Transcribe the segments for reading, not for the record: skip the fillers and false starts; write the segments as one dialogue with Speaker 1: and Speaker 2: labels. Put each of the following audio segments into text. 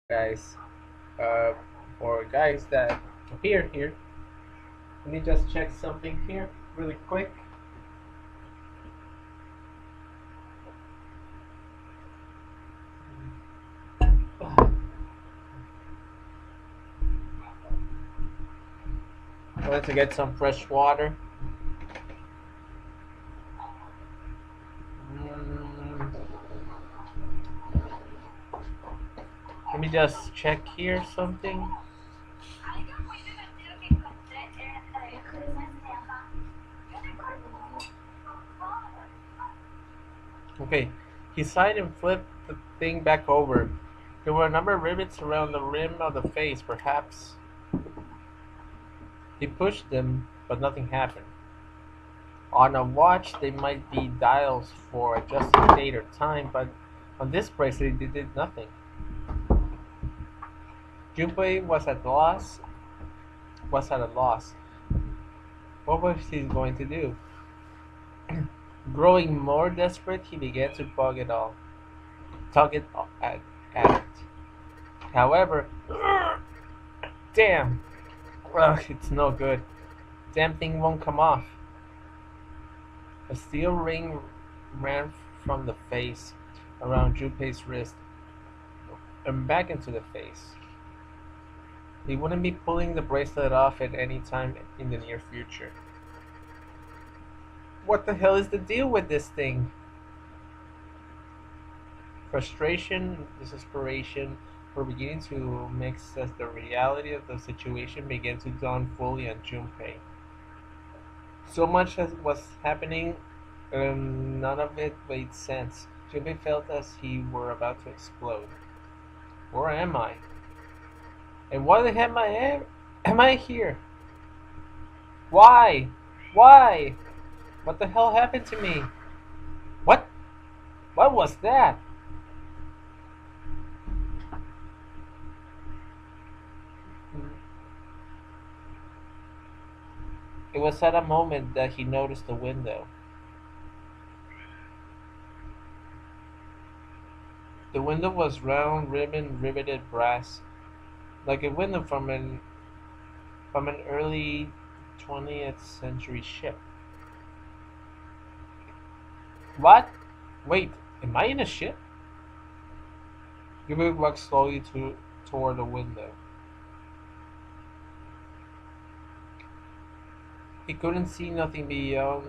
Speaker 1: Guys, uh, for guys that appear here, let me just check something here really quick. I wanted to get some fresh water. Mm, Let me just check here something. Okay, he sighed and flipped the thing back over. There were a number of rivets around the rim of the face. Perhaps he pushed them, but nothing happened. On a watch, they might be dials for adjusting date or time, but on this bracelet, they did nothing. Junpei was at a loss. What was he going to do? Growing more desperate, he began to tug it at it. However, damn, ugh, it's no good. Damn thing won't come off. A steel ring ran from the face around Junpei's wrist and back into the face. He wouldn't be pulling the bracelet off at any time in the near future. What the hell is the deal with this thing? Frustration and desperation were beginning to mix as the reality of the situation began to dawn fully on Junpei. So much as was happening, none of it made sense. Junpei felt as he were about to explode. Where am I? And why the hell am I here? Why? Why? What the hell happened to me? What? What was that? It was at a moment that he noticed the window. The window was round, ribbon, riveted brass, like a window from an early 20th century ship. What? Wait, am I in a ship? Gilbert walked slowly toward the window. He couldn't see nothing beyond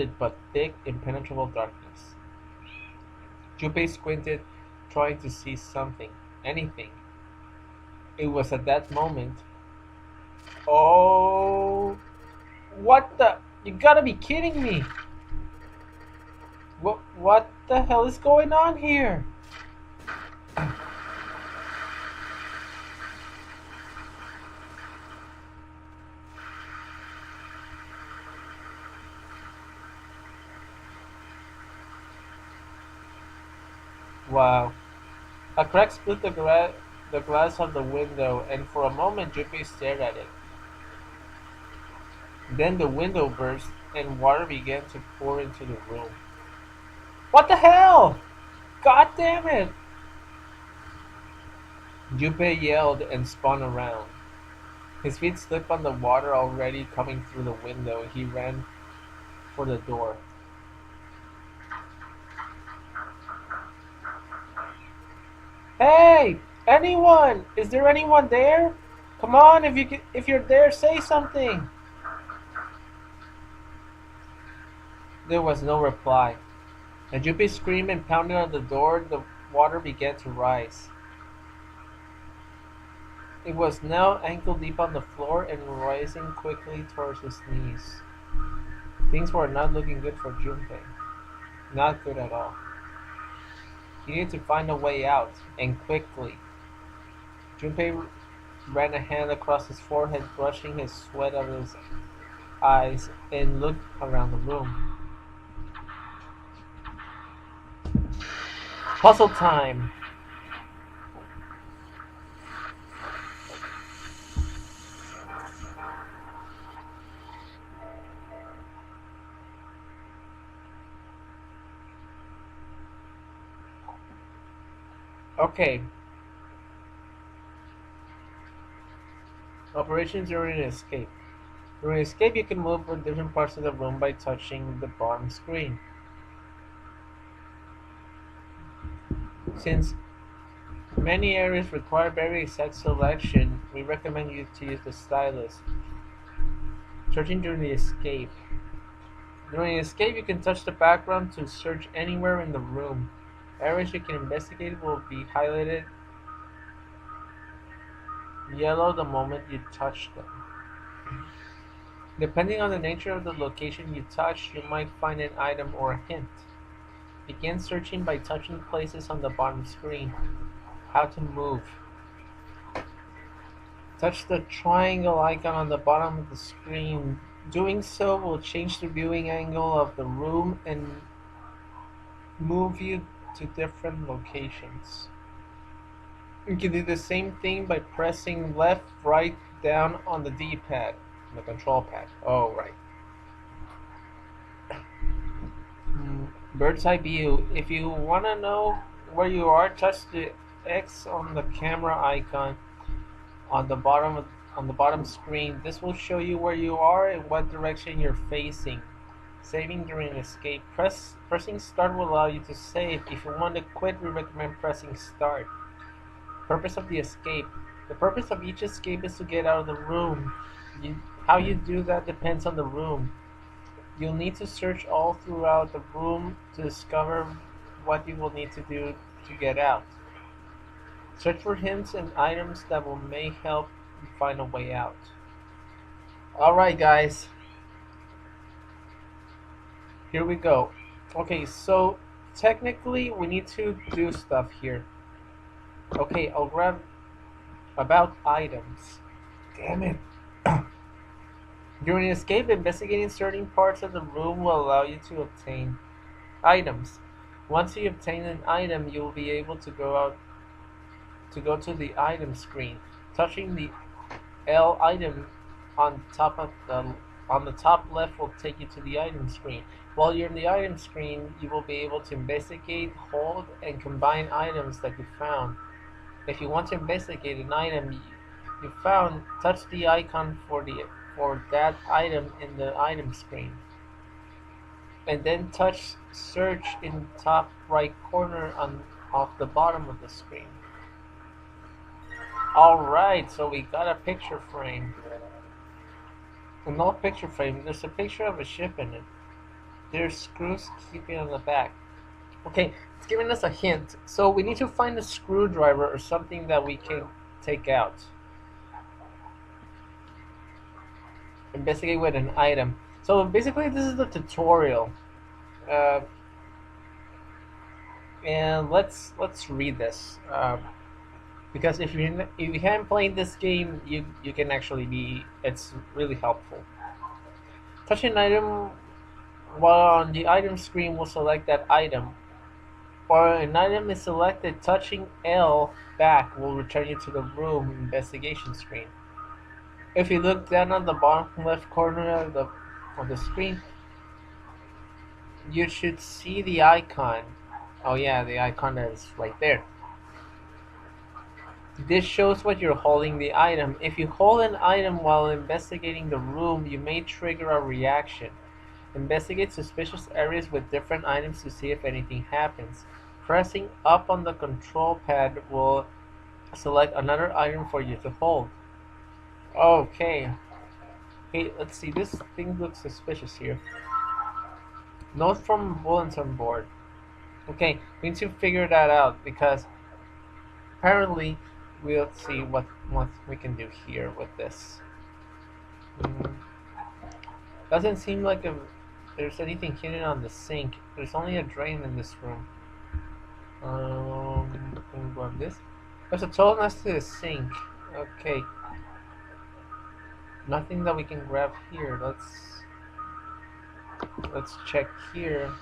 Speaker 1: it but thick, impenetrable darkness. Junpei squinted, trying to see something, anything. It was at that moment. Oh, what the? You gotta be kidding me! What the hell is going on here? Wow. A crack split the glass of the window, and for a moment Junpei stared at it. Then the window burst, and water began to pour into the room. What the hell? God damn it! Junpei yelled and spun around. His feet slipped on the water already coming through the window. He ran for the door. Hey! Anyone! Is there anyone there? Come on, if you're there, say something! There was no reply. As Junpei screamed and pounded on the door, the water began to rise. It was now ankle deep on the floor and rising quickly towards his knees. Things were not looking good for Junpei. Not good at all. He needed to find a way out, and quickly. Junpei ran a hand across his forehead, brushing his sweat out of his eyes, and looked around the room. Puzzle time! Okay, Operations during an escape. During escape, you can move in different parts of the room by touching the bottom screen. Since many areas require very exact selection, we recommend you to use the stylus. Searching during the escape. During the escape, you can touch the background to search anywhere in the room. Areas you can investigate will be highlighted yellow the moment you touch them. Depending on the nature of the location you touch, you might find an item or a hint. Begin searching by touching places on the bottom screen. How to move. Touch the triangle icon on the bottom of the screen. Doing so will change the viewing angle of the room and move you to different locations. You can do the same thing by pressing left, right, down on the D-pad, the control pad. Oh, right. Bird's eye view. If you want to know where you are, touch the X on the camera icon on the bottom screen. This will show you where you are and what direction you're facing. Saving during escape. Pressing start will allow you to save. If you want to quit, we recommend pressing start. Purpose of the escape. The purpose of each escape is to get out of the room. How you do that depends on the room. You'll need to search all throughout the room to discover what you will need to do to get out. Search for hints and items that may help you find a way out. Alright guys, here we go. Okay, so technically we need to do stuff here. Okay, I'll grab about items. Damn it. During escape, investigating certain parts of the room will allow you to obtain items. Once you obtain an item, you will be able to go to the item screen. Touching the L item on the top left will take you to the item screen. While you're in the item screen, you will be able to investigate, hold, and combine items that you found. If you want to investigate an item you found, touch the icon for that item in the item screen, and then touch search in the top right corner off the bottom of the screen. Alright, so we got a picture frame. No picture frame, there's a picture of a ship in it. There's screws keeping on the back. Okay, it's giving us a hint. So we need to find a screwdriver or something that we can take out. Investigate with an item. So basically this is the tutorial. And let's read this. Because if you haven't played this game, you can actually it's really helpful. Touch an item while on the item screen will select that item. Or an item is selected, touching L back will return you to the room investigation screen. If you look down on the bottom left corner of the screen, you should see the icon. Oh yeah, the icon is right there. This shows what you're holding the item. If you hold an item while investigating the room, you may trigger a reaction. Investigate suspicious areas with different items to see if anything happens. Pressing up on the control pad will select another item for you to hold. Okay. Hey, let's see. This thing looks suspicious here. Note from bulletin board. Okay, we need to figure that out because apparently we'll see what we can do here with this. Doesn't seem like there's anything hidden on the sink. There's only a drain in this room. Can we grab this? There's a tool next to the sink. Okay. Nothing that we can grab here. Let's check here.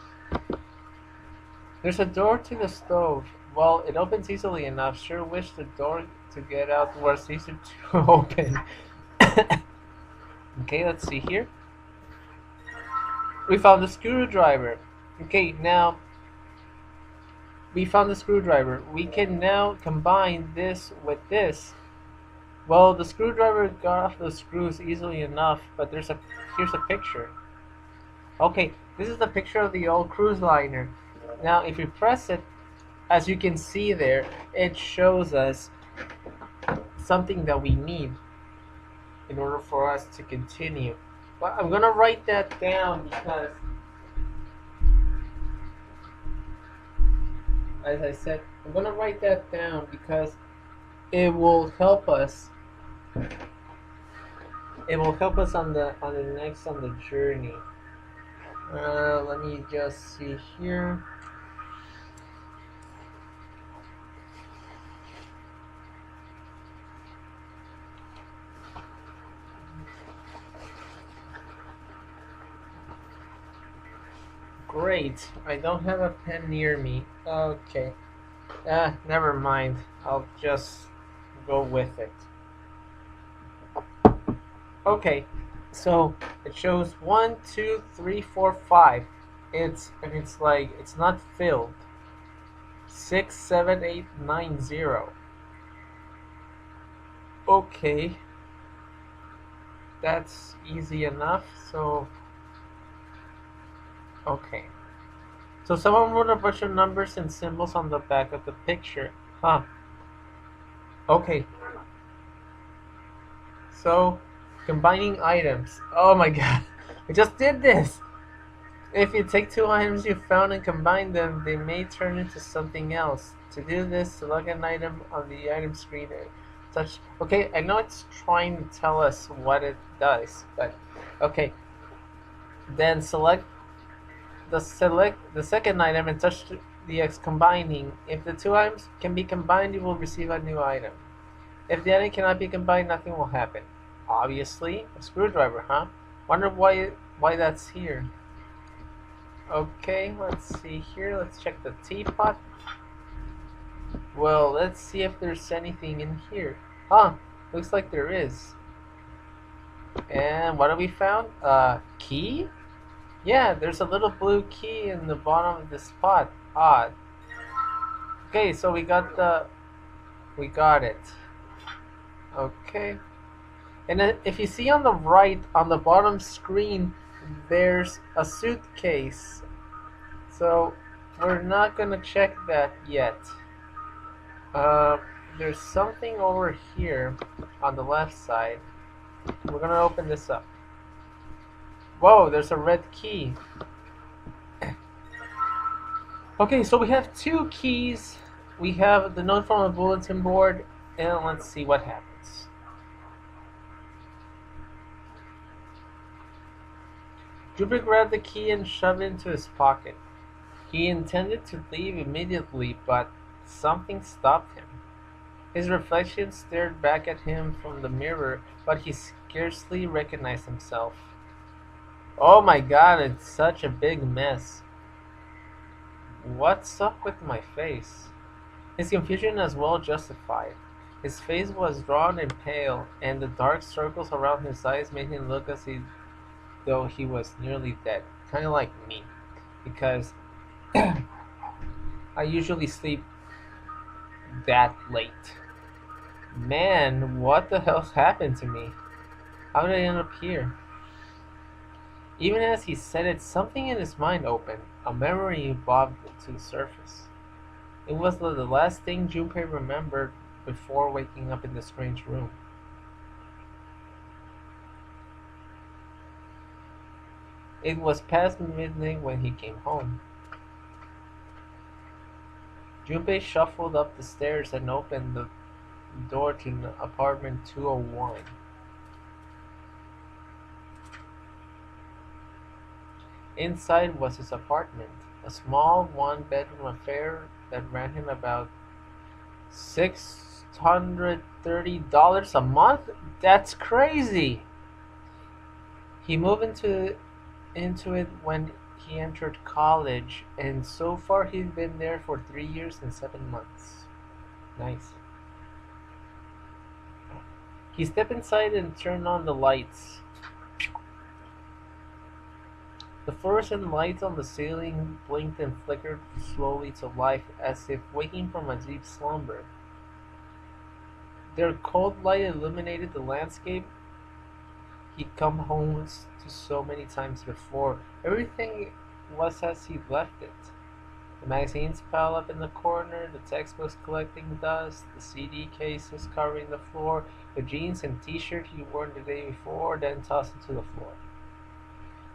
Speaker 1: There's a door to the stove. Well, it opens easily enough. Sure wish the door to get out was easier to open. Okay, let's see here. We found the screwdriver. Okay, now we found the screwdriver. We can now combine this with this Well, the screwdriver got off the screws easily enough, but here's a picture. Okay, this is the picture of the old cruise liner. Now, if you press it, as you can see there, it shows us something that we need in order for us to continue. But I'm gonna write that down because, as I said, I'm gonna write that down because it will help us. It will help us on the journey. Let me just see here. Great. I don't have a pen near me. Okay. Never mind. I'll just go with it. Okay. So it shows 1, 2, 3, 4, 5. It's like it's not filled. 6, 7, 8, 9, 0. Okay. That's easy enough. So okay. So someone wrote a bunch of numbers and symbols on the back of the picture. Huh. Okay. So combining items. Oh my god. We just did this. If you take two items you found and combine them, they may turn into something else. To do this, select an item on the item screen and touch. Okay, I know it's trying to tell us what it does, but okay. Then select the second item and touch the X combining. If the two items can be combined, you will receive a new item. If the item cannot be combined, nothing will happen. Obviously, a screwdriver, huh? Wonder why that's here. Okay, let's see here. Let's check the teapot. Well, let's see if there's anything in here. Huh, looks like there is. And what have we found? Key? Yeah, there's a little blue key in the bottom of this pot. Odd. Okay, so we got it. Okay. And then if you see on the right, on the bottom screen, there's a suitcase. So we're not gonna check that yet. There's something over here on the left side. We're gonna open this up. Whoa, there's a red key. Okay, so we have two keys. We have the note from a bulletin board, and let's see what happens. Jupiter grabbed the key and shoved it into his pocket. He intended to leave immediately, but something stopped him. His reflection stared back at him from the mirror, but he scarcely recognized himself. Oh my god, it's such a big mess. What's up with my face? His confusion was well justified. His face was drawn and pale, and the dark circles around his eyes made him look as though he was nearly dead. Kind of like me, because I usually sleep that late. Man, what the hell's happened to me? How did I end up here? Even as he said it, something in his mind opened. A memory bobbed to the surface. It was the last thing Junpei remembered before waking up in the strange room. It was past midnight when he came home. Junpei shuffled up the stairs and opened the door to apartment 201. Inside was his apartment, a small one-bedroom affair that ran him about $630 a month? That's crazy! He moved into it when he entered college, and so far he's been there for 3 years and 7 months. Nice. He stepped inside and turned on the lights. The fluorescent lights on the ceiling blinked and flickered slowly to life, as if waking from a deep slumber. Their cold light illuminated the landscape he'd come home to so many times before. Everything was as he left it. The magazines piled up in the corner, the textbooks collecting dust, the CD cases covering the floor, the jeans and t-shirt he worn the day before, then tossed into the floor.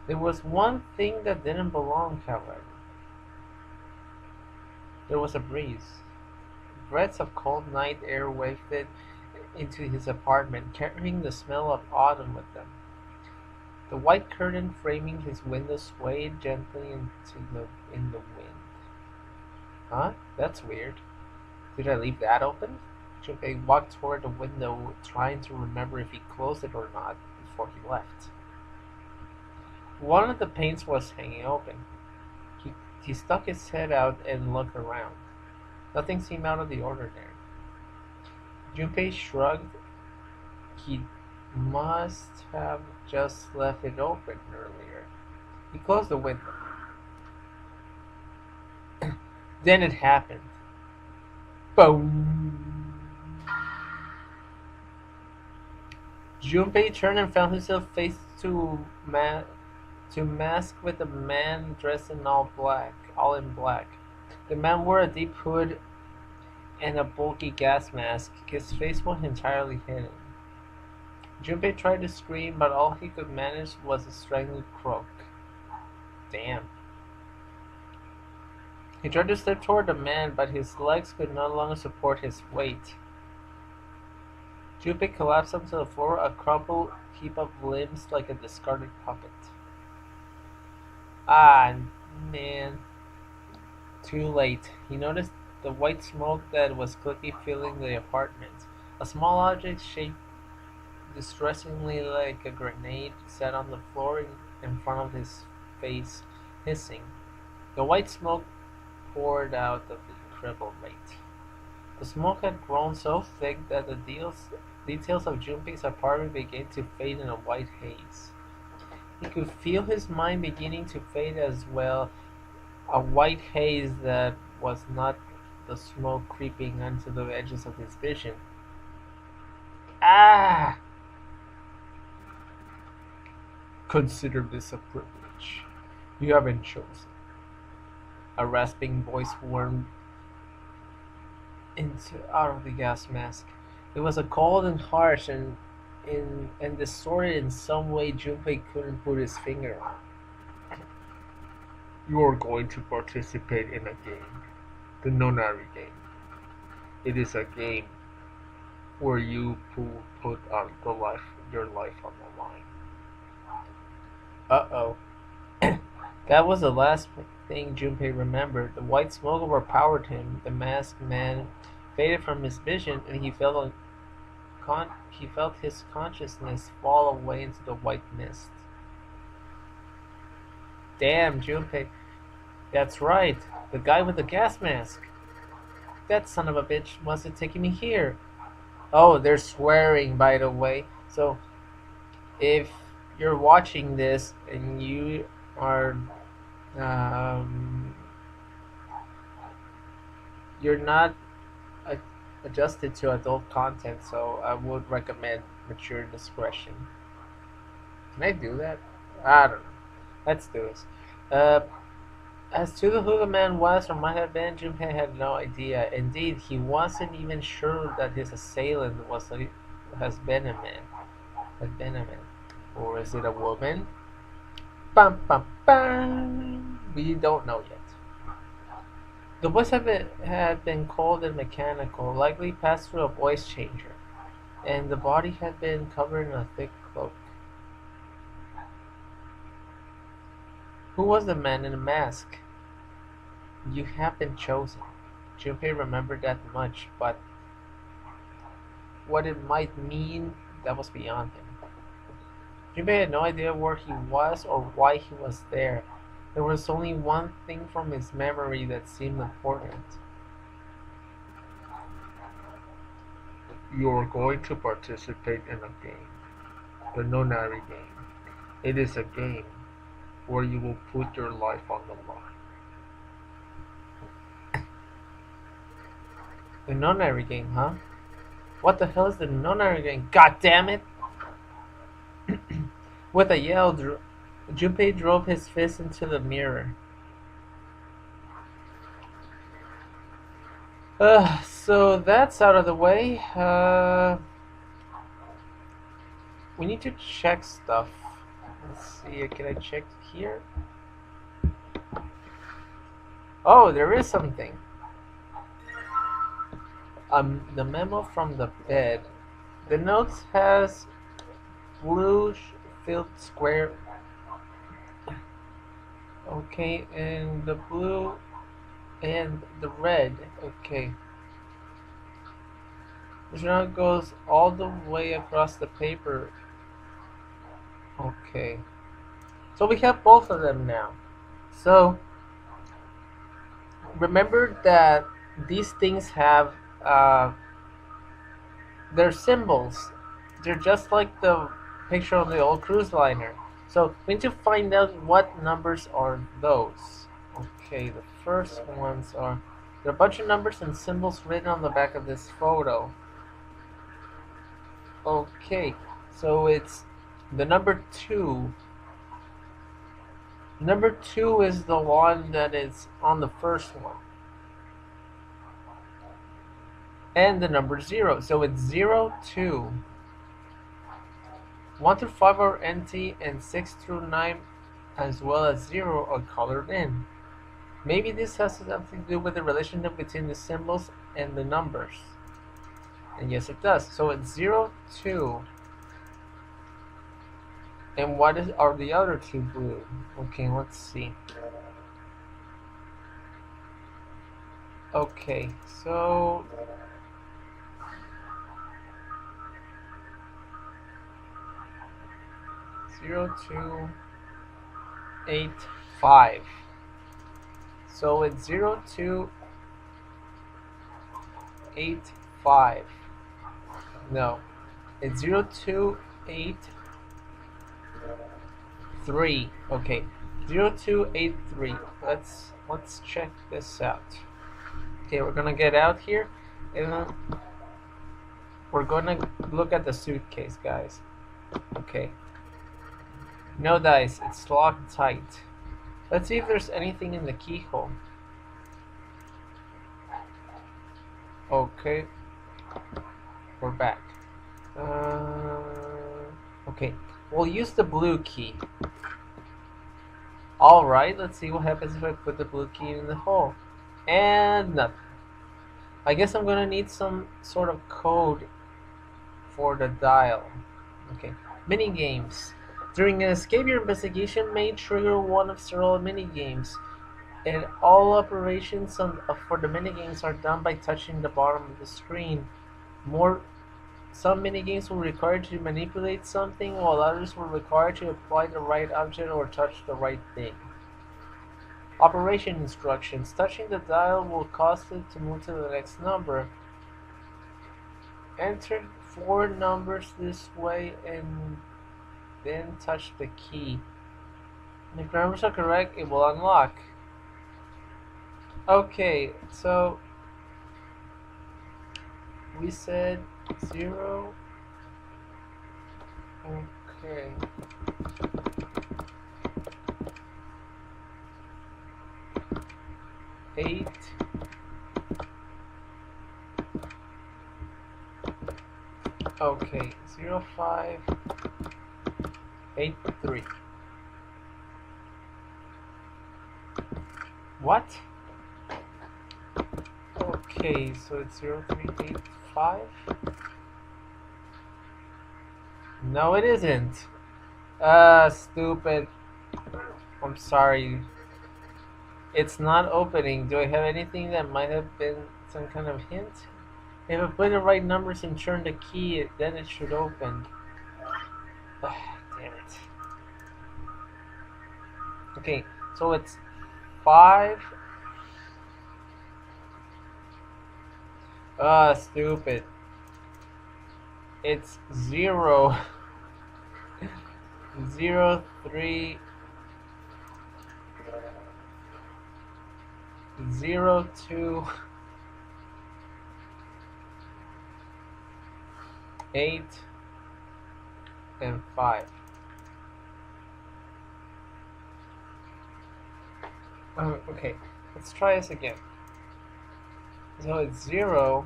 Speaker 1: There was one thing that didn't belong, however. There was a breeze. Breaths of cold night air wafted into his apartment, carrying the smell of autumn with them. The white curtain framing his window swayed gently in the wind. Huh? That's weird. Did I leave that open? Junpei walked toward the window, trying to remember if he closed it or not before he left. One of the panes was hanging open. He stuck his head out and looked around. Nothing seemed out of the ordinary. Junpei shrugged. He must have just left it open earlier. He closed the window. Then it happened. Boom! Junpei turned and found himself face to mask with a man dressed in all in black. The man wore a deep hood and a bulky gas mask. His face was entirely hidden. Junpei tried to scream, but all he could manage was a strangled croak. Damn. He tried to step toward the man, but his legs could no longer support his weight. Junpei collapsed onto the floor, a crumpled heap of limbs like a discarded puppet. Ah, man. Too late. He noticed the white smoke that was quickly filling the apartment. A small object shaped distressingly like a grenade sat on the floor in front of his face, hissing. The white smoke poured out of the incredible rate. The smoke had grown so thick that the details of Junpei's apartment began to fade in a white haze. He could feel his mind beginning to fade as well, a white haze that was not the smoke creeping onto the edges of his vision. Ah! Consider this a privilege. You have been chosen. A rasping voice warmed out of the gas mask. It was a cold and harsh and distorted in some way Junpei couldn't put his finger on. You are going to participate in a game, the Nonari game. It is a game where you put your life on the line. Uh-oh. That was the last thing Junpei remembered. The white smoke overpowered him. The masked man faded from his vision, and he felt his consciousness fall away into the white mist. Damn, Junpei. That's right. The guy with the gas mask. That son of a bitch must have taken me here. Oh, they're swearing, by the way. So, if you're watching this and you are you're not adjusted to adult content, so I would recommend mature discretion. Can I do that? I don't know. Let's do this. As to who the man was or might have been, Junpei had no idea. Indeed, he wasn't even sure that his assailant has been a man. Or is it a woman? Bum, bum, bum. We don't know yet. The voice had been cold and mechanical, likely passed through a voice changer, and the body had been covered in a thick cloak. Who was the man in the mask? You have been chosen. Junpei remembered that much, but what it might mean, that was beyond him. Junpei had no idea where he was or why he was there. There was only one thing from his memory that seemed important. You are going to participate in a game, the Nonari game. It is a game where you will put your life on the line. The Nonari game, huh? What the hell is the nunnery again? God damn it! With a yell, Junpei drove his fist into the mirror. So that's out of the way. We need to check stuff. Let's see, can I check here? Oh, there is something. The memo from the bed. The notes has blue filled square. Okay, and the blue and the red. Okay. This now goes all the way across the paper. Okay. So we have both of them now. So remember that these things have they're symbols. They're just like the picture on the old cruise liner. So we need to find out what numbers are those. Okay, the first ones are there are a bunch of numbers and symbols written on the back of this photo. Okay, so it's the number 2. Number 2 is the one that is on the first one. And the number 0. So it's 0, 2. 1 through 5 are empty, and 6 through 9 as well as 0 are colored in. Maybe this has something to do with the relationship between the symbols and the numbers. And yes, it does. So it's 0, 2. And are the other 2 blue? Okay, let's see. Okay, so 0, 2, 8, 5. So it's 0, 2, 8, 5. No, it's 0, 2, 8, 3. Okay, 0, 2, 8, 3. Let's check this out. Okay, we're gonna get out here, and we're gonna look at the suitcase, guys. Okay. No dice, it's locked tight. Let's see if there's anything in the keyhole. Okay, we're back. Okay, we'll use the blue key. Alright, let's see what happens if I put the blue key in the hole. And nothing. I guess I'm gonna need some sort of code for the dial. Okay, mini games. During an escape, your investigation may trigger one of several mini games, and all operations for the mini games are done by touching the bottom of the screen. Some mini games will require you to manipulate something, while others will require you to apply the right object or touch the right thing. Operation instructions. Touching the dial will cause it to move to the next number. Enter 4 numbers this way and then touch the key. And if the numbers are correct, it will unlock. Okay, so we said 0. Okay. Eight. Okay, 0, 5, 8, 3. What? Okay, so it's 0, 3, 8, 5. No, it isn't. Stupid. I'm sorry. It's not opening. Do I have anything that might have been some kind of hint? If I put the right numbers and turn the key, then it should open. Damn it. Okay, so it's 5. Stupid. It's 0. 0, 3, 0, 2. 8 and 5. Okay, let's try this again. So it's 0,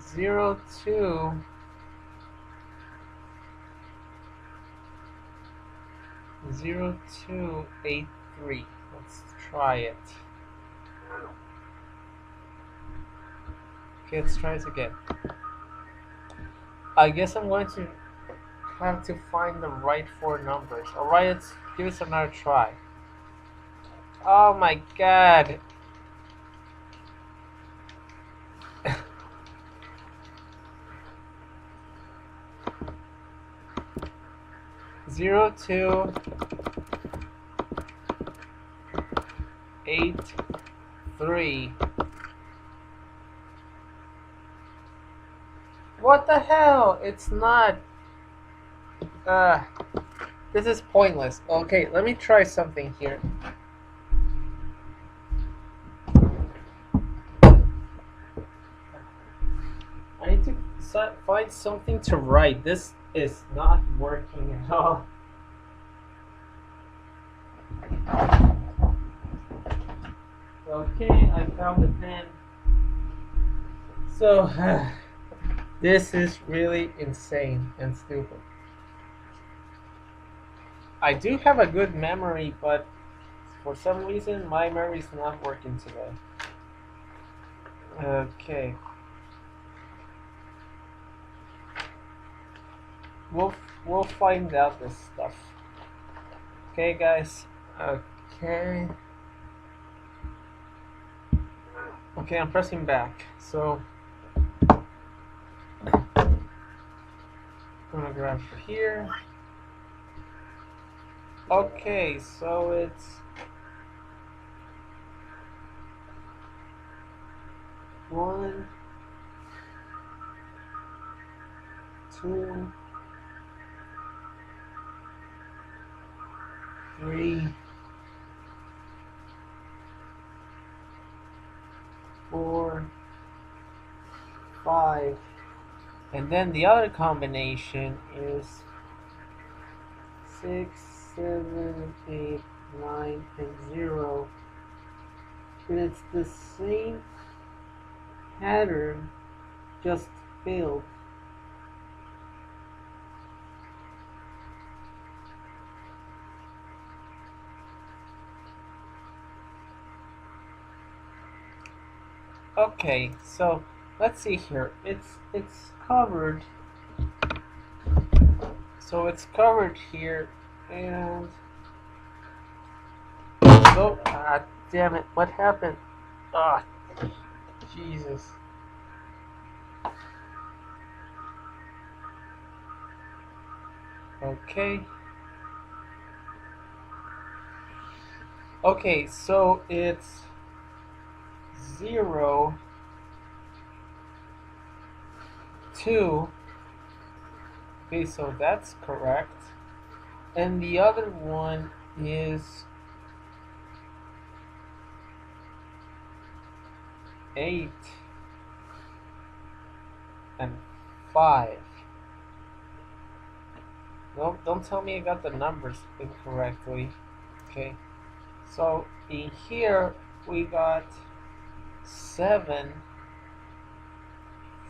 Speaker 1: 0, 2, 0, 2, 8, 3. Let's try it. Okay, let's try this again. I guess I'm going to have to find the right 4 numbers. Alright, let's give this another try. Oh my god. Zero, 2, 8, 3. What the hell? It's not. This is pointless. Okay, let me try something here. I need to find something to write. This is not working at all. Okay, I found the pen. So, this is really insane and stupid. I do have a good memory, but for some reason my memory is not working today. Okay. We'll find out this stuff. Okay, guys. Okay. Okay, I'm pressing back. So I'm gonna grab here. Okay, so it's 1, 2, 3, 4, 5, and then the other combination is 6, 7, 8, 9, and 0, and it's the same pattern, just filled. Okay, so let's see here. It's covered. So it's covered here, and oh, damn it! What happened? Ah, Jesus. Okay. Okay, so it's 0, 2. Okay, so that's correct. And the other one is 8 and 5. Nope, don't tell me I got the numbers incorrectly. Okay, so in here we got 7,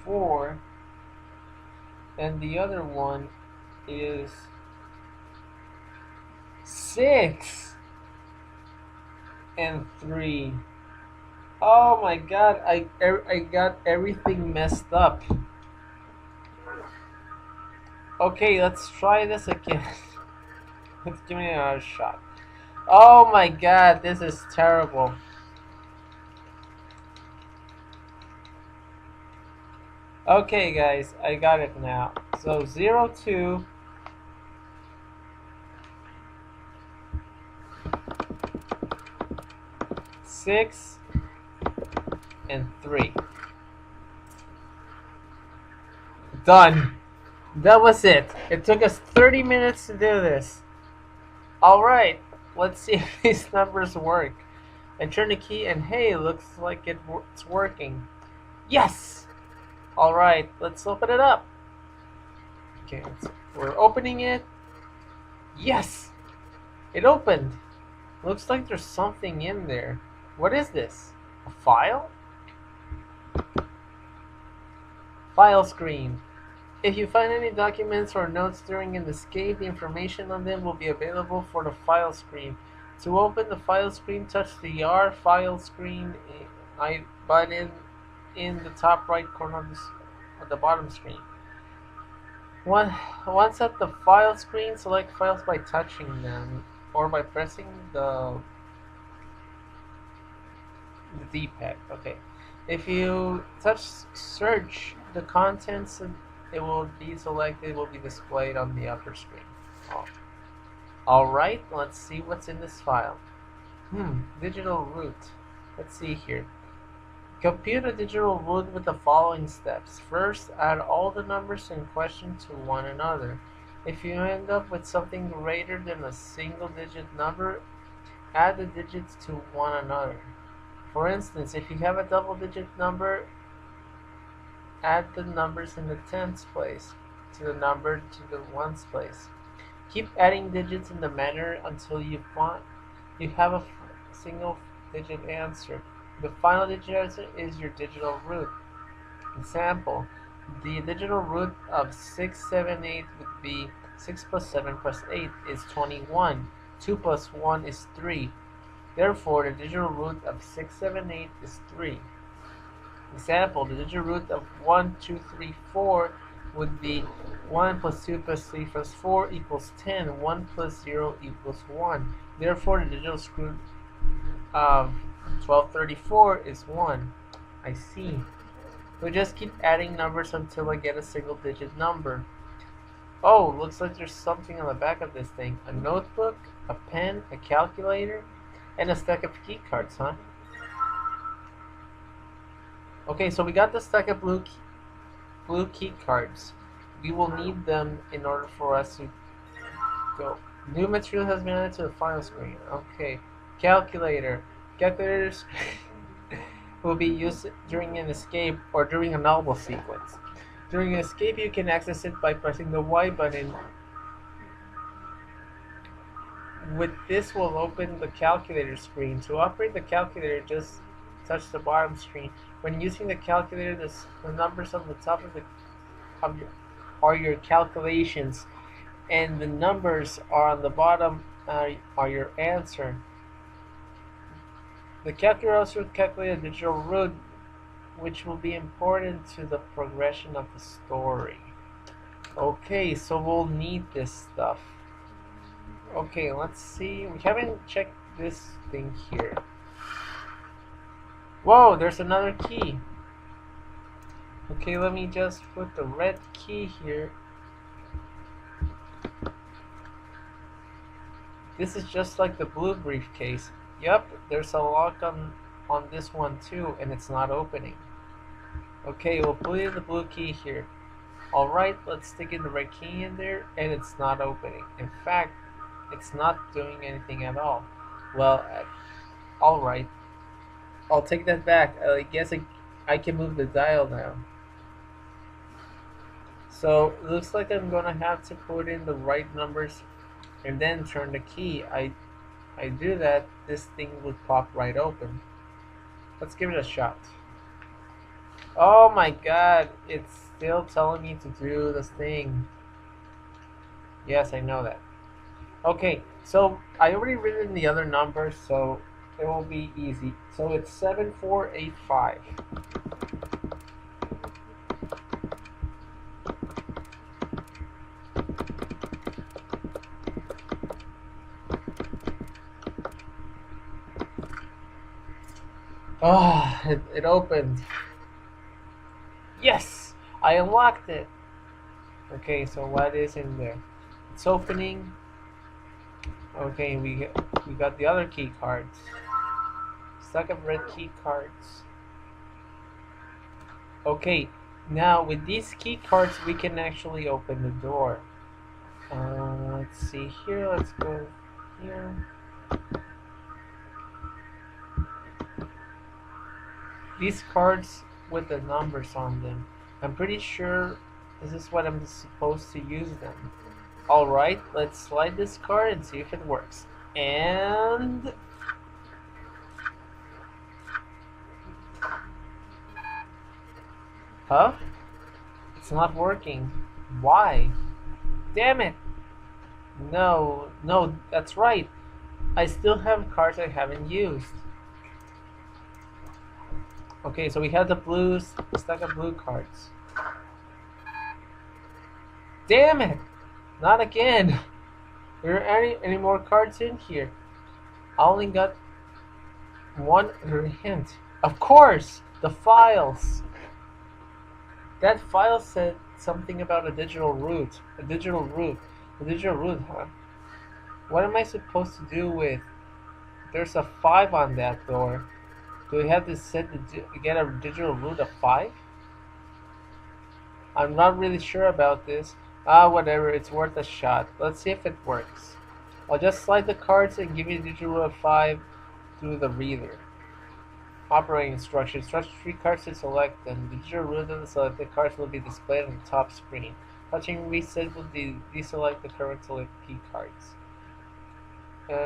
Speaker 1: 4, and the other one is 6 and 3. Oh my god, I got everything messed up. Okay, let's try this again. Let's give me another shot. Oh my god, this is terrible. Okay guys, I got it now. So 0, 2, 6, and 3. Done. That was it. It took us 30 minutes to do this. Alright, let's see if these numbers work. I turn the key and hey, looks like it's working. Yes! Alright, let's open it up. Okay, we're opening it. Yes! It opened. Looks like there's something in there. What is this? A file? File screen. If you find any documents or notes during an escape, the information on them will be available for the file screen. To open the file screen, touch the R file screen button in the top right corner of the bottom screen. Once at the file screen, select files by touching them or by pressing the D-pad. Okay. If you touch search, the contents it will be selected will be displayed on the upper screen. Oh. Alright, let's see what's in this file. Digital root. Let's see here. Compute a digital root with the following steps. First, add all the numbers in question to one another. If you end up with something greater than a single digit number, add the digits to one another. For instance, if you have a double digit number, add the numbers in the tens place to the number to the ones place. Keep adding digits in the manner until you have a single digit answer. The final digit answer is your digital root. Example, the digital root of 678 would be 6 plus 7 plus 8 is 21. 2 plus 1 is 3. Therefore, the digital root of 678 is 3. Example, the digital root of 1, 2, 3, 4 would be 1 plus 2 plus 3 plus 4 equals 10. 1 plus 0 equals 1. Therefore, the digital root of 1234 is 1. I see. We just keep adding numbers until I get a single digit number. Oh, looks like there's something on the back of this thing. A notebook, a pen, a calculator, and a stack of key cards, huh? Okay, so we got the stack of blue key cards. We will need them in order for us to go. New material has been added to the file screen. Okay, calculator. Calculators will be used during an escape or during a novel sequence. During an escape, you can access it by pressing the Y button. With this will open the calculator screen. To operate the calculator, just touch the bottom screen. When using the calculator, the numbers on the top are your calculations, and the numbers are on the bottom are your answer. The calculator also calculates a digital root, which will be important to the progression of the story. Okay, so we'll need this stuff. Okay, let's see. We haven't checked this thing here. Whoa, there's another key. Okay, let me just put the red key here. This is just like the blue briefcase. Yep, there's a lock on this one too, and it's not opening. Okay, we'll put in the blue key here. Alright, let's stick in the red key in there, and it's not opening. In fact, it's not doing anything at all. Well, alright. I'll take that back. I guess I can move the dial now. So, it looks like I'm gonna have to put in the right numbers and then turn the key. I do that, this thing would pop right open. Let's give it a shot. Oh my god, it's still telling me to do this thing. Yes, I know that. Okay, so I already written the other numbers, so it will be easy. So it's 7485. Oh, it opened. Yes! I unlocked it! Okay, so what is in there? It's opening. Okay, we got the other key cards. Stack of red key cards. Okay, now with these key cards we can actually open the door. Let's see here, let's go here. these cards with the numbers on them. I'm pretty sure this is what I'm supposed to use them. Alright, let's slide this card and see if it works. And... Huh? It's not working. Why? Damn it! No, no, that's right. I still have cards I haven't used. Okay, so we have the blues, stack of blue cards. Damn it! Not again! There aren't any more cards in here. I only got one hint. Of course! The files! That file said something about a digital root. A digital root. A digital root, huh? What am I supposed to do with... There's a 5 on that door. Do we have to get a digital root of 5? I'm not really sure about this. Whatever, it's worth a shot. Let's see if it works. I'll just slide the cards and give you a digital root of 5 through the reader. Operating instructions. Touch 3 cards to select them. The digital root of the selected cards will be displayed on the top screen. Touching reset will deselect the current select key cards. 13.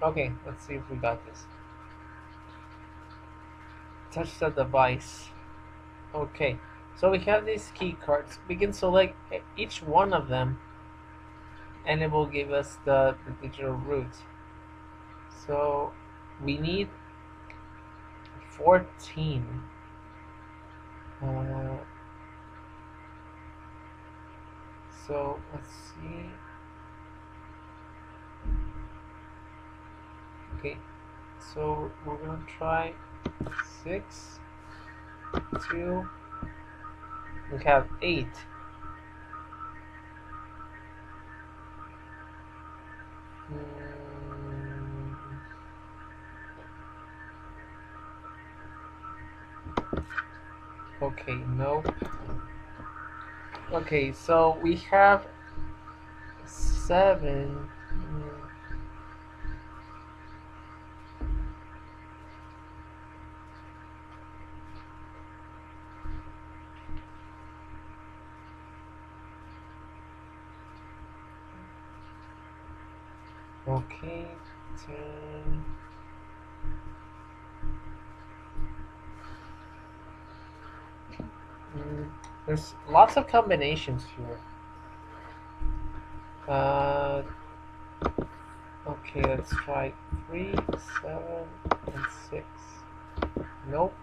Speaker 1: Okay, let's see if we got this. Touch the device. Okay, so we have these key cards. We can select each one of them and it will give us the digital root. So we need 14. So let's see. Okay, so we're gonna try 6, 2. We have 8. Okay, nope. Okay, so we have 7. Okay, 10. There's lots of combinations here. Okay, let's try 3, 7, and 6. Nope.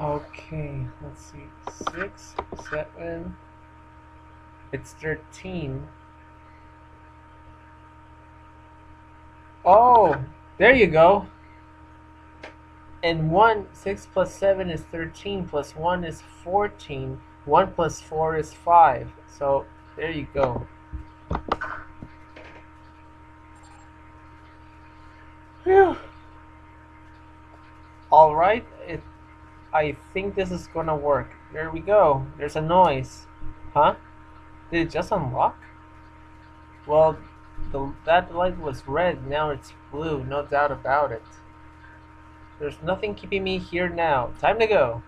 Speaker 1: Okay, let's see. 6, 7. It's 13. Oh, there you go. And 6 plus 7 is 13, plus 1 is 14. 1 plus 4 is 5. So there you go. Phew. Alright, I think this is gonna work. There we go. There's a noise. Huh? Did it just unlock? Well, that light was red, now it's blue, no doubt about it. There's nothing keeping me here now. Time to go.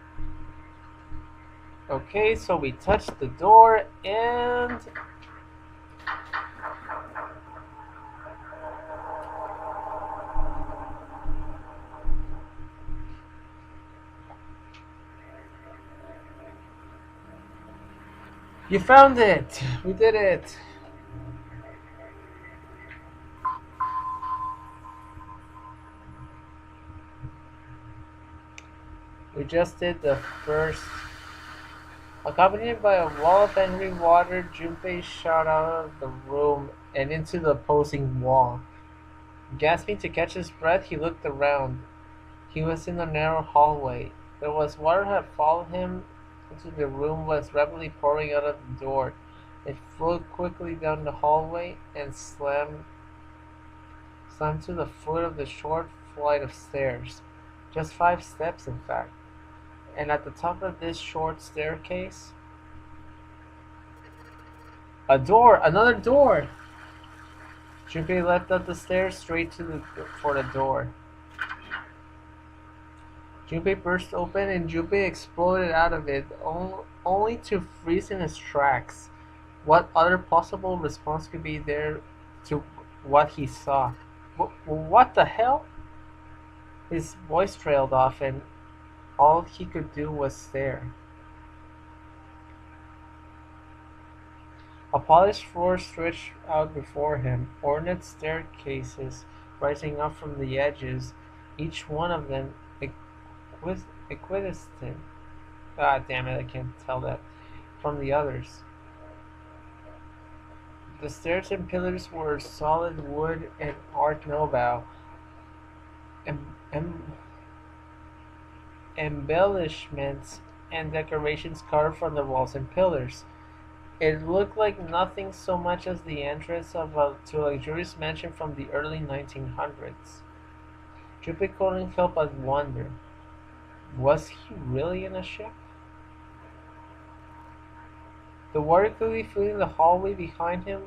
Speaker 1: Okay, so we touch the door and... You found it! We did it! We just did the first. Accompanied by a wall of angry water, Junpei shot out of the room and into the opposing wall. Gasping to catch his breath, he looked around. He was in a narrow hallway. There was water had followed him into the room was rapidly pouring out of the door. It flowed quickly down the hallway and slammed to the foot of the short flight of stairs. Just 5 steps, in fact. And at the top of this short staircase, a door! Another door! Junpei leapt up the stairs straight for the door. Junpei burst open and Junpei exploded out of it, only to freeze in his tracks. What other possible response could be there to what he saw? What the hell? His voice trailed off and all he could do was stare. A polished floor stretched out before him, ornate staircases rising up from the edges, each one of them equidistant. God damn it, I can't tell that. From the others. The stairs and pillars were solid wood and Art Nouveau. Embellishments and decorations carved from the walls and pillars. It looked like nothing so much as the entrance to a luxurious mansion from the early 1900s. Junpei couldn't help but wonder, was he really in a ship? The water clearly filling the hallway behind him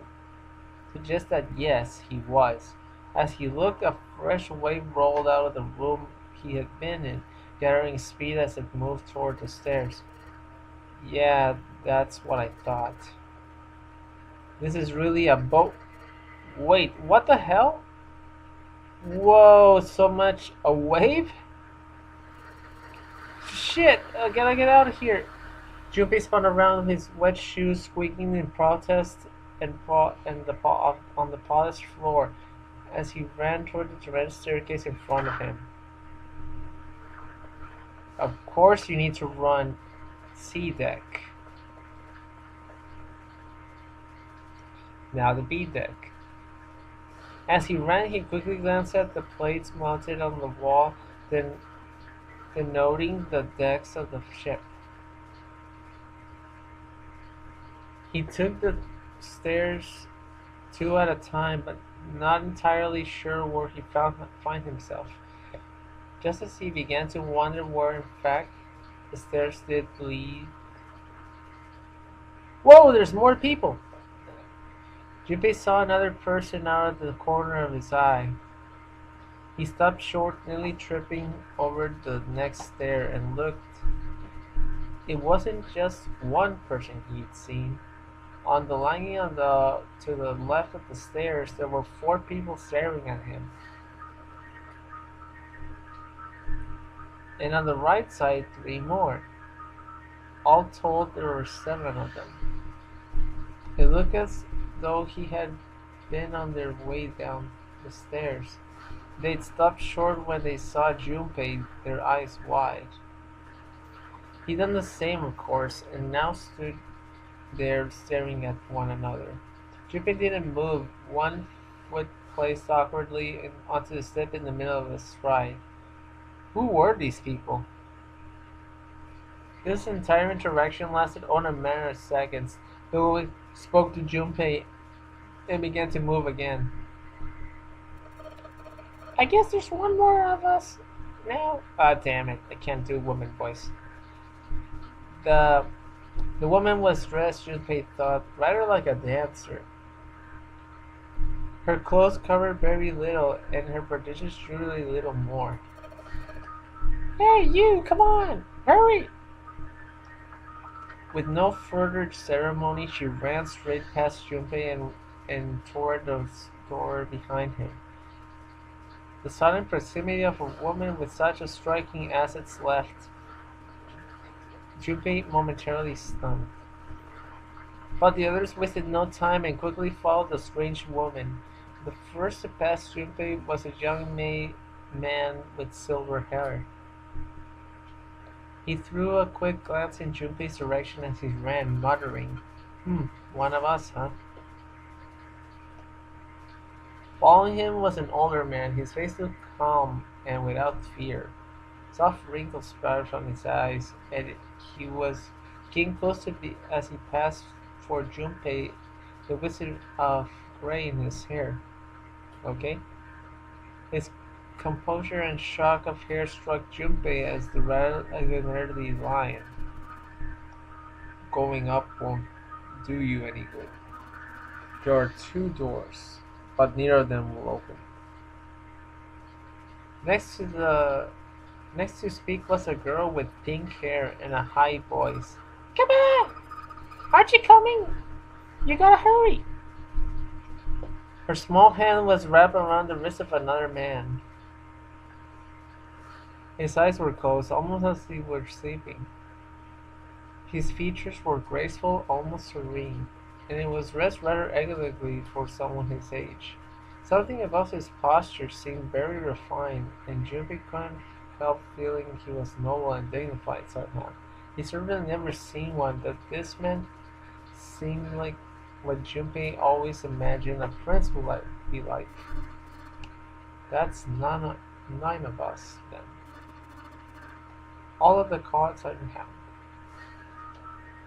Speaker 1: suggests that yes, he was. As he looked, a fresh wave rolled out of the room he had been in, gathering speed as it moved toward the stairs. Yeah, that's what I thought. This is really a boat. Wait, what the hell? Whoa, so much a wave? Shit, I gotta get out of here. Junpei spun around, his wet shoes squeaking in protest on the polished floor as he ran toward the tremendous staircase in front of him. Of course you need to run. C deck. Now the B deck. As he ran, he quickly glanced at the plates mounted on the wall, then denoting the decks of the ship. He took the stairs 2 at a time, but not entirely sure where he find himself. Just as he began to wonder where, in fact, the stairs did lead. Whoa, there's more people! Junpei saw another person out of the corner of his eye. He stopped short, nearly tripping over the next stair, and looked. It wasn't just one person he'd seen. On the landing to the left of the stairs, there were 4 people staring at him. And on the right side, 3 more. All told, there were 7 of them. It looked as though he had been on their way down the stairs. They'd stopped short when they saw Junpei, their eyes wide. He'd done the same, of course, and now stood there staring at one another. Junpei didn't move, one foot placed awkwardly onto the step in the middle of his stride. Who were these people? This entire interaction lasted only a matter of seconds. The boy spoke to Junpei and began to move again. I guess there's one more of us now. Ah, damn it! I can't do woman voice. The woman was dressed, Junpei thought, rather like a dancer. Her clothes covered very little, and her prodigious jewelry little more. Hey, you! Come on! Hurry! With no further ceremony, she ran straight past Junpei and toward the door behind him. The sudden proximity of a woman with such a striking assets left Junpei momentarily stunned. But the others wasted no time and quickly followed the strange woman. The first to pass Junpei was a young man with silver hair. He threw a quick glance in Junpei's direction as he ran, muttering, one of us, huh? Following him was an older man. His face looked calm and without fear. Soft wrinkles sprouted from his eyes, and he was getting close to the as he passed for Junpei, the wizard of gray in his hair. Okay? His composure and shock of hair struck Junpei as an early lion. Going up won't do you any good. There are two doors, but neither of them will open. Next to the Next to speak was a girl with pink hair and a high voice. Come on! Aren't you coming? You gotta hurry! Her small hand was wrapped around the wrist of another man. His eyes were closed, almost as if he were sleeping. His features were graceful, almost serene, and he was dressed rather elegantly for someone his age. Something about his posture seemed very refined, and Junpei couldn't help feeling he was noble and dignified somehow. He certainly never seen one, but this man seemed like what Junpei always imagined a prince would be like. That's nine of us, then. All of the cards in hand.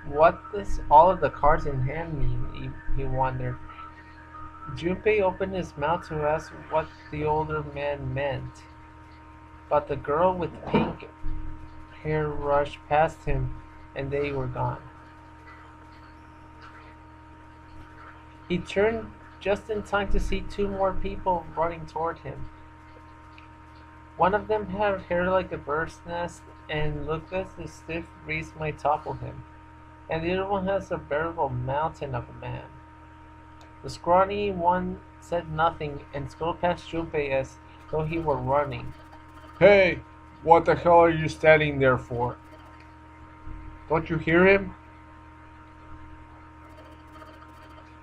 Speaker 1: What does all of the cards in hand mean? He wondered. Junpei opened his mouth to ask what the older man meant, but the girl with pink hair rushed past him and they were gone. He turned just in time to see two more people running toward him. One of them had hair like a bird's nest and looked as the stiff breeze might topple him, and the other one has a veritable mountain of a man. The scrawny one said nothing and scrolled past Junpei as though he were running.
Speaker 2: Hey, what the hell are you standing there for? Don't you hear him?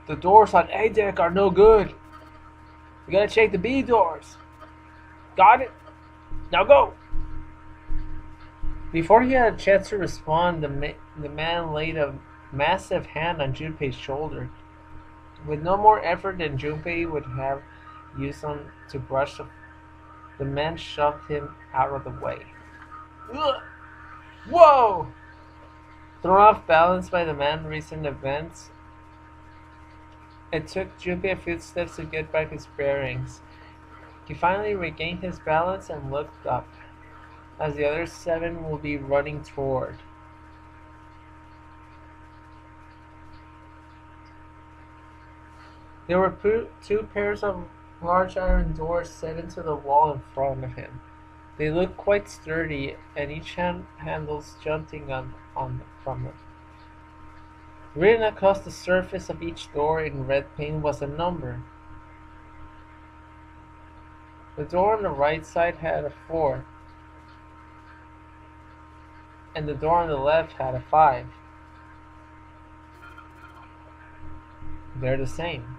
Speaker 2: The doors on A deck are no good. We gotta check the B doors. Got it? Now go!
Speaker 1: Before he had a chance to respond, the man laid a massive hand on Junpei's shoulder. With no more effort than Junpei would have used on to brush the man shoved him out of the way. Ugh! Whoa! Thrown off balance by the man's recent events, it took Junpei a few steps to get back his bearings. He finally regained his balance and looked up, as the other 7 will be running toward. There were two pairs of large iron doors set into the wall in front of him. They looked quite sturdy, and each had handles jutting from them. Written across the surface of each door in red paint was a number. The door on the right side had a 4, and the door on the left had a 5. They're the same.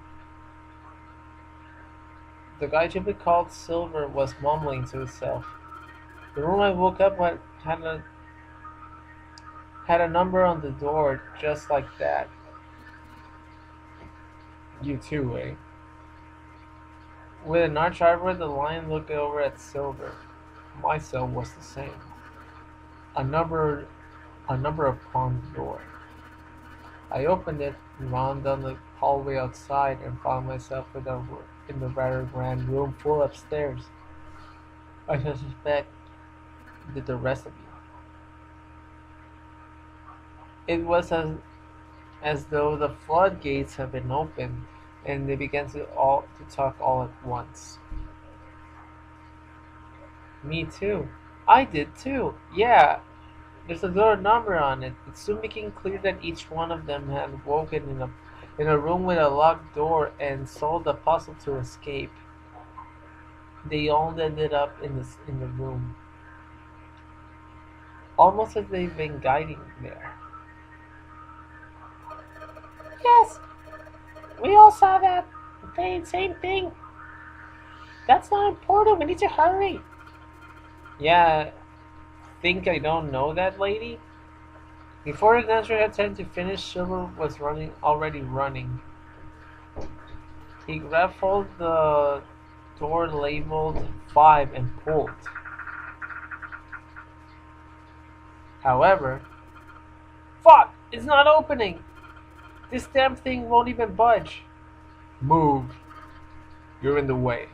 Speaker 1: The guy Junpei called Silver was mumbling to himself. The room I woke up at had a number on the door just like that.
Speaker 2: You too, eh?
Speaker 1: With an arch eyebrow, the lion looked over at Silver.
Speaker 2: My cell was the same.
Speaker 1: A number upon the door. I opened it and ran down the hallway outside and found myself in the rather grand room full upstairs. I suspect did the rest of you. It was as though the floodgates had been opened, and they began to talk all at once. Me too. I did too. Yeah. There's a little number on it. It soon became clear that each one of them had woken in a room with a locked door and solved the puzzle to escape. They all ended up in the room, almost as they've been guiding there. Yes, we all saw that. Same thing. That's not important. We need to hurry. Yeah, think I don't know that lady? Before the dancer had time to finish, Silver was already running. He grabbed hold of the door labeled 5 and pulled. However,
Speaker 2: Fuck! It's not opening!
Speaker 1: this damn thing won't even budge. Move. You're in the way.